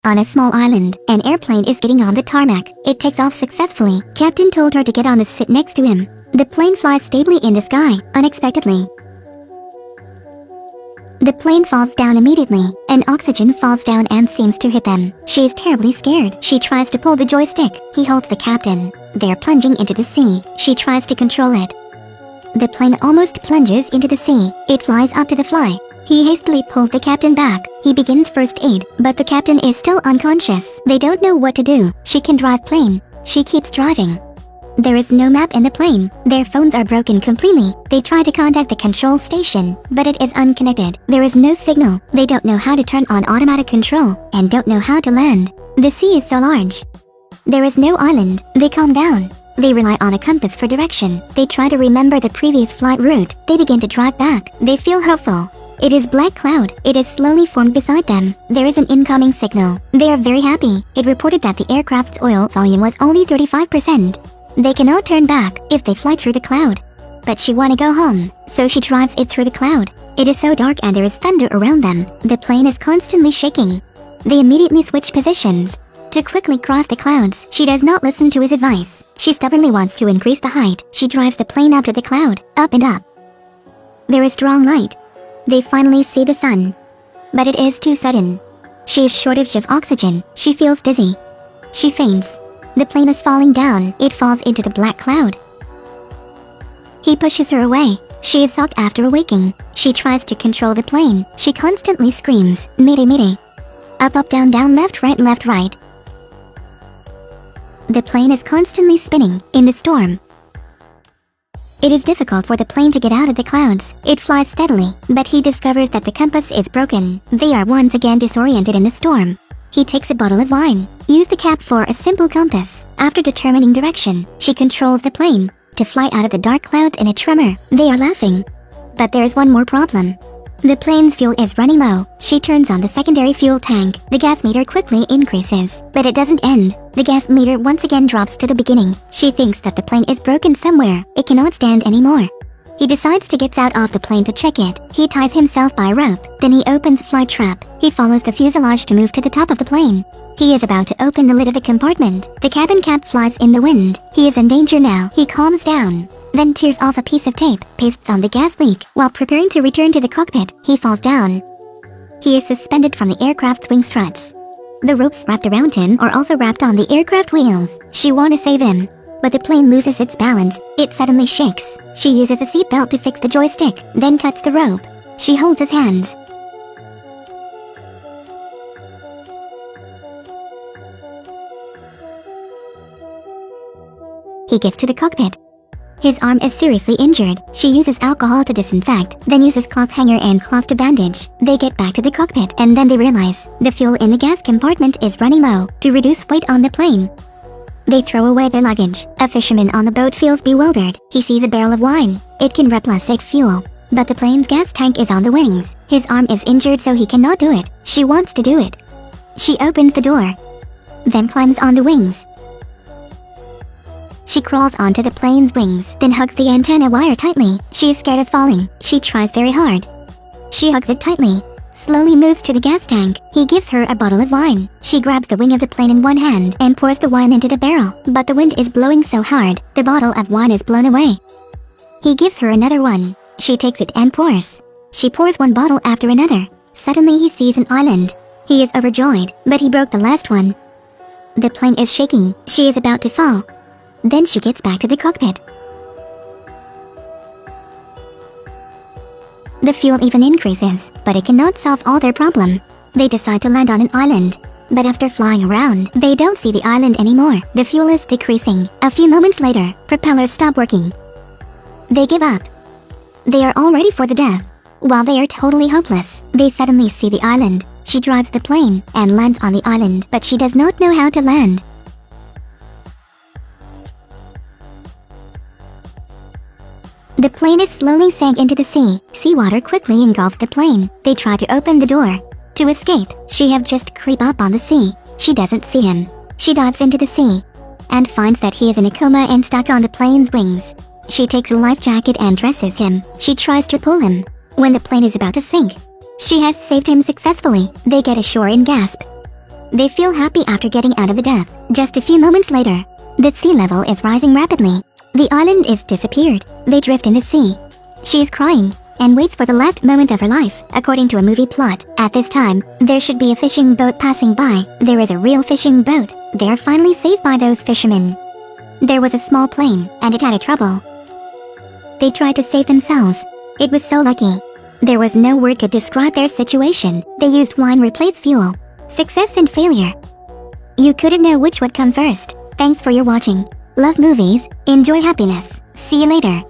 On a small island, an airplane is getting on the tarmac. It takes off successfully. Captain told her to get on the seat next to him. The plane flies stably in the sky, unexpectedly. The plane falls down immediately, and oxygen falls down and seems to hit them. She is terribly scared. She tries to pull the joystick. He holds the captain. They are plunging into the sea. She tries to control it. The plane almost plunges into the sea. It flies up to the fly. He hastily pulls the captain back. He begins first aid, but the captain is still unconscious. They don't know what to do. She can drive plane. She keeps driving. There is no map in the plane. Their phones are broken completely. They try to contact the control station, but it is unconnected. There is no signal. They don't know how to turn on automatic control, and don't know how to land. The sea is so large. There is no island. They calm down. They rely on a compass for direction. They try to remember the previous flight route. They begin to drive back. They feel hopeful. It is black cloud. It is slowly formed beside them. There is an incoming signal. They are very happy. It reported that the aircraft's oil volume was only 35%. They cannot turn back if they fly through the cloud. But she wanna go home, so she drives it through the cloud. It is so dark and there is thunder around them. The plane is constantly shaking. They immediately switch positions to quickly cross the clouds. She does not listen to his advice. She stubbornly wants to increase the height. She drives the plane up to the cloud, up and up. There is strong light. They finally see the sun. But it is too sudden. She is shortage of oxygen. She feels dizzy. She faints. The plane is falling down. It falls into the black cloud. He pushes her away. She is shocked after awaking. She tries to control the plane. She constantly screams, "Mayday, mayday." Up, up, down, down, left, right, left, right. The plane is constantly spinning in the storm. It is difficult for the plane to get out of the clouds. It flies steadily, but he discovers that the compass is broken. They are once again disoriented in the storm. He takes a bottle of wine. Use the cap for a simple compass. After determining direction, she controls the plane to fly out of the dark clouds in a tremor. They are laughing. But there's one more problem. The plane's fuel is running low. She turns on the secondary fuel tank. The gas meter quickly increases, but it doesn't end. The gas meter once again drops to the beginning. She thinks that the plane is broken somewhere. It cannot stand anymore. He decides to get out of the plane to check it. He ties himself by a rope. Then he opens flight trap. He follows the fuselage to move to the top of the plane. He is about to open the lid of the compartment. The cabin cap flies in the wind. He is in danger now. He calms down, then tears off a piece of tape, pastes on the gas leak. While preparing to return to the cockpit, he falls down. He is suspended from the aircraft's wing struts. The ropes wrapped around him are also wrapped on the aircraft wheels. She wants to save him, but the plane loses its balance. It suddenly shakes. She uses a seatbelt to fix the joystick, then cuts the rope. She holds his hands. He gets to the cockpit. His arm is seriously injured. She uses alcohol to disinfect, then uses cloth hanger and cloth to bandage. They get back to the cockpit, and then they realize the fuel in the gas compartment is running low. To reduce weight on the plane, they throw away their luggage. A fisherman on the boat feels bewildered. He sees a barrel of wine. It can replace fuel, but the plane's gas tank is on the wings. His arm is injured, so he cannot do it. She wants to do it. She opens the door, then climbs on the wings. She crawls onto the plane's wings, then hugs the antenna wire tightly. She is scared of falling. She tries very hard. She hugs it tightly, slowly moves to the gas tank. He gives her a bottle of wine. She grabs the wing of the plane in one hand and pours the wine into the barrel. But the wind is blowing so hard, the bottle of wine is blown away. He gives her another one. She takes it and pours. She pours one bottle after another. Suddenly he sees an island. He is overjoyed, but he broke the last one. The plane is shaking. She is about to fall. Then she gets back to the cockpit. The fuel even increases, but it cannot solve all their problem. They decide to land on an island. But after flying around, they don't see the island anymore. The fuel is decreasing. A few moments later, propellers stop working. They give up. They are all ready for the death. While they are totally hopeless, they suddenly see the island. She drives the plane and lands on the island, but she does not know how to land. The plane is slowly sank into the sea. Seawater quickly engulfs the plane. They try to open the door to escape. She have just creep up on the sea. She doesn't see him. She dives into the sea and finds that he is in a coma and stuck on the plane's wings. She takes a life jacket and dresses him. She tries to pull him when the plane is about to sink. She has saved him successfully. They get ashore in gasp. They feel happy after getting out of the death. Just a few moments later, the sea level is rising rapidly. The island is disappeared. They drift in the sea. She is crying and waits for the last moment of her life. According to a movie plot, at this time, there should be a fishing boat passing by. There is a real fishing boat. They are finally saved by those fishermen. There was a small plane, and it had a trouble. They tried to save themselves. It was so lucky. There was no word could describe their situation. They used wine replace fuel. Success and failure. You couldn't know which would come first. Thanks for your watching. Love movies, enjoy happiness. See you later.